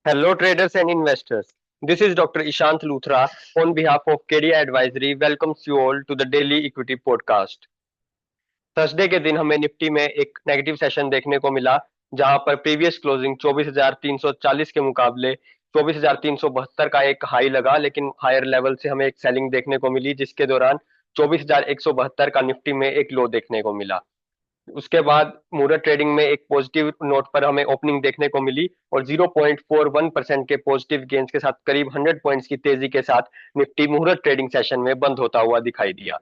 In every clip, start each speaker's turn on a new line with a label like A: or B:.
A: Hello, traders and investors. This is Dr. Ishant Luthra on behalf of KDI Advisory. Welcomes you all to the Daily Equity Podcast. Thursday के दिन हमें Nifty में एक negative session देखने को मिला, जहां पर प्रीवियस क्लोजिंग 24,340 के मुकाबले 24,372 का एक हाई लगा, लेकिन हायर लेवल से हमें एक सेलिंग देखने को मिली, जिसके दौरान 24,172 का निफ्टी में एक लो देखने को मिला। उसके बाद मुहूर्त ट्रेडिंग में एक पॉजिटिव नोट पर हमें ओपनिंग देखने को मिली और 0.41% के पॉजिटिव गेन्स के साथ करीब 100 पॉइंट्स की तेजी के साथ निफ्टी मुहूर्त ट्रेडिंग सेशन में बंद होता हुआ दिखाई दिया।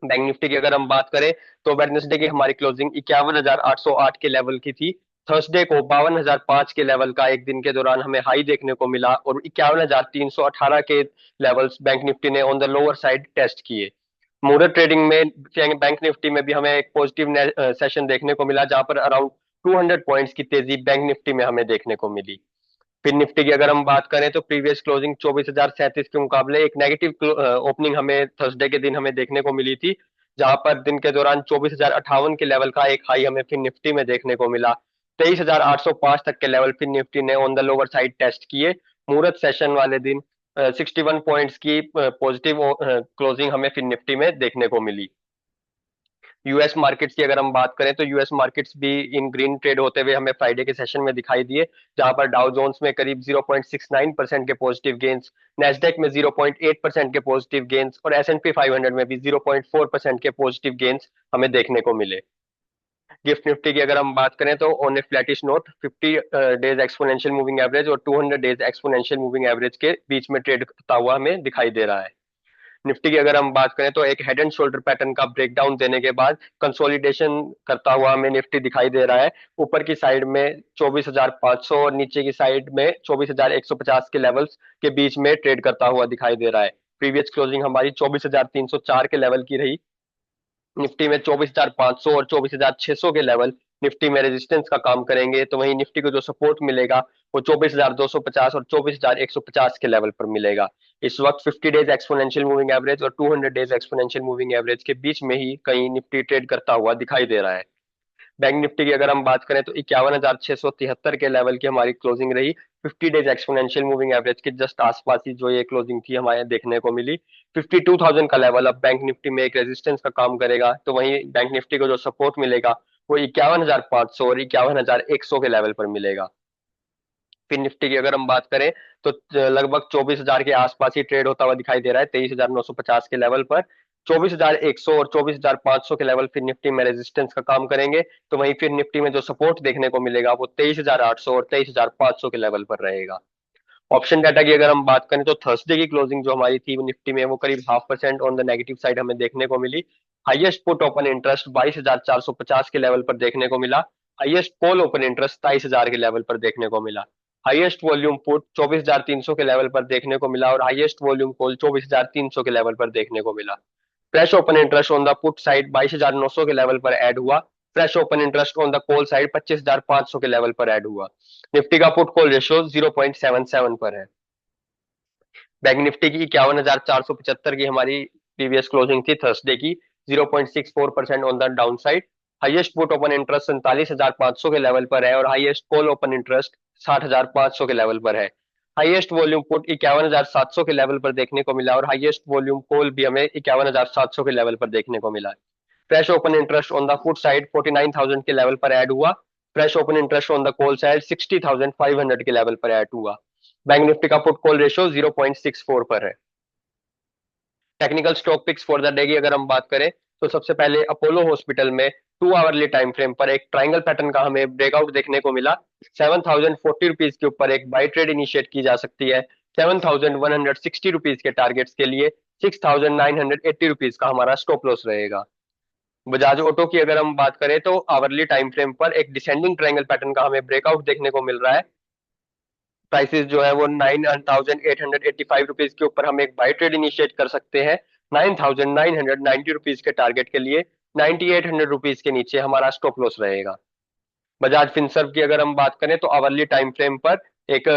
A: बैंक निफ्टी की अगर हम बात करें तो वेडनेसडे की हमारी क्लोजिंग 51,808 के लेवल की थी। थर्सडे को 52,005 के लेवल का एक दिन के दौरान हमें हाई देखने को मिला और 51,318 के लेवल्स बैंक निफ्टी ने on the lower side test किए। मुहूर्त ट्रेडिंग में बैंक निफ्टी में भी हमें एक पॉजिटिव सेशन देखने को मिला, जहां पर अराउंड 200 पॉइंट्स की तेजी बैंक निफ्टी में हमें देखने को मिली। फिर निफ्टी की अगर हम बात करें तो प्रीवियस क्लोजिंग 24,037 के मुकाबले एक नेगेटिव ओपनिंग हमें थर्सडे के दिन हमें देखने को मिली थी, जहां पर दिन के दौरान 24,058 के लेवल का एक हाई हमें फिर निफ्टी में देखने को मिला। 23,805 तक के लेवल फिर निफ्टी ने on the lower side test किए। मुहूर्त सेशन वाले दिन 61 पॉइंट्स की पॉजिटिव क्लोजिंग हमें फिर निफ्टी में देखने को मिली। यूएस मार्केट्स की अगर हम बात करें तो यूएस मार्केट्स भी इन ग्रीन ट्रेड होते हुए हमें फ्राइडे के सेशन में दिखाई दिए, जहां पर डाउ जोन्स में करीब 0.69% के पॉजिटिव गेन्स, नेस्डेक में 0.8% के पॉजिटिव गेन्स और एस एंड पी 500 में भी 0.4% के पॉजिटिव गेन्स हमें देखने को मिले। गिफ्ट निफ्टी की अगर हम बात करें तो on A flattish note 50 days exponential moving average और 200 डेज एक्सपोनेंशियल मूविंग एवरेज के बीच में ट्रेड करता हुआ हमें दिखाई दे रहा है। निफ्टी की अगर हम बात करें तो एक हेड एंड शोल्डर पैटर्न का ब्रेकडाउन देने के बाद कंसोलिडेशन करता हुआ हमें निफ्टी दिखाई दे रहा है। ऊपर की साइड में 24,500 और नीचे की साइड में 24,150 के लेवल्स के बीच में ट्रेड करता हुआ दिखाई दे रहा है। प्रीवियस क्लोजिंग हमारी 24,304 के लेवल की रही। निफ्टी में 24,500 और 24,600 के लेवल निफ्टी में रेजिस्टेंस का काम करेंगे, तो वहीं निफ्टी को जो सपोर्ट मिलेगा वो 24,250 और 24,150 के लेवल पर मिलेगा। इस वक्त 50 डेज एक्सपोनेंशियल मूविंग एवरेज और 200 डेज एक्सपोनेंशियल मूविंग एवरेज के बीच में ही कहीं निफ्टी ट्रेड करता हुआ दिखाई दे रहा है। बैंक निफ्टी की अगर हम बात करें तो 51,673 के लेवल की हमारी क्लोजिंग रही। 50 डेज एक्सपोनेंशियल मूविंग एवरेज के जस्ट आसपास ही जो ये क्लोजिंग थी हमारे देखने को मिली। 52,000 का लेवल अब बैंक निफ्टी में एक रेजिस्टेंस का काम करेगा, तो वहीं बैंक निफ्टी को जो सपोर्ट मिलेगा वो 51,500 और 51,100 के लेवल पर मिलेगा। फिर निफ्टी की अगर हम बात करें तो लगभग 24,000 के आसपास ही ट्रेड होता हुआ दिखाई दे रहा है, 23,950 के लेवल पर। 24,100 और 24,500 के लेवल फिर निफ्टी में रेजिस्टेंस का काम करेंगे, तो वहीं फिर निफ्टी में जो सपोर्ट देखने को मिलेगा वो 23,800 और 23,500 के लेवल पर रहेगा। ऑप्शन डाटा की अगर हम बात करें तो थर्सडे की क्लोजिंग जो हमारी थी वो निफ्टी में वो करीब 0.5% ऑन द नेगेटिव साइड हमें देखने को मिली। हाईएस्ट पुट ओपन इंटरेस्ट 22,450 के लेवल पर देखने को मिला। हाईएस्ट कॉल ओपन इंटरेस्ट 23,000 के लेवल पर देखने को मिला। हाईएस्ट वॉल्यूम पुट 24,300 के लेवल पर देखने को मिला और हाईएस्ट वॉल्यूम कॉल 24,300 के लेवल पर देखने को मिला। Fresh open interest on the put side 22,900 के लेवल पर ऐड हुआ। Fresh open interest on the call side 25,500 के लेवल पर ऐड हुआ। निफ्टी का पुट कॉल रेशियो 0.77 पर है। बैंक निफ्टी की 51,475 की हमारी प्रीवियस क्लोजिंग थी थर्सडे की, 0.64% on the down side. Highest put open interest 47,500 के लेवल पर है और हाईएस्ट कॉल ओपन इंटरेस्ट 60,500 के लेवल पर है। हाईएस्ट वॉल्यूम पुट 51,700 के लेवल पर देखने को मिला और हाईएस्ट वॉल्यूम कॉल भी हमें 51,700 के लेवल पर देखने को मिला। Fresh open interest on the put side 49,000 के लेवल पर ऐड हुआ। Fresh open interest on the call side 60,500 के लेवल पर ऐड हुआ। बैंक निफ्टी का पुट कॉल रेशियो 0.64 पर है। Technical stock picks for the day की अगर हम बात करें तो सबसे पहले अपोलो हॉस्पिटल में 2 आवरली टाइम फ्रेम पर एक ट्राइंगल पैटर्न का हमें ब्रेकआउट देखने को मिला। 7,040 रुपीज के ऊपर एक बाई ट्रेड इनिशिएट की जा सकती है। 7,160 रुपीज के टारगेट्स के लिए 6,980 रुपीज का हमारा स्टॉप लॉस रहेगा। बजाज ऑटो की अगर हम बात करें तो आवरली टाइम फ्रेम पर एक डिसेंडिंग ट्रायंगल पैटर्न का हमें ब्रेकआउट देखने को मिल रहा है। प्राइसेस जो है वो 9,885 रुपीज के ऊपर हम एक बाई ट्रेड इनिशिएट कर सकते हैं। 9,990 रुपीज के टारगेट के लिए 9,800 रुपीज के नीचे हमारा स्टॉप लॉस रहेगा। बजाज फिनसर्व की अगर हम बात करें तो आवरली टाइम फ्रेम पर एक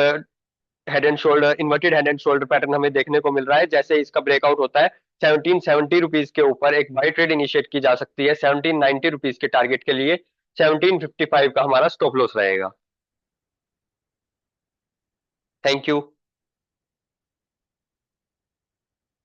A: head and shoulder inverted head and shoulder pattern हमें देखने को मिल रहा है। जैसे इसका ब्रेकआउट होता है 1770 रुपीज के ऊपर एक बाई ट्रेड इनिशिएट की जा सकती है 1790 रुपीज के टारगेट के लिए। 1755 का हमारा स्टॉप लॉस रहेगा। Thank you.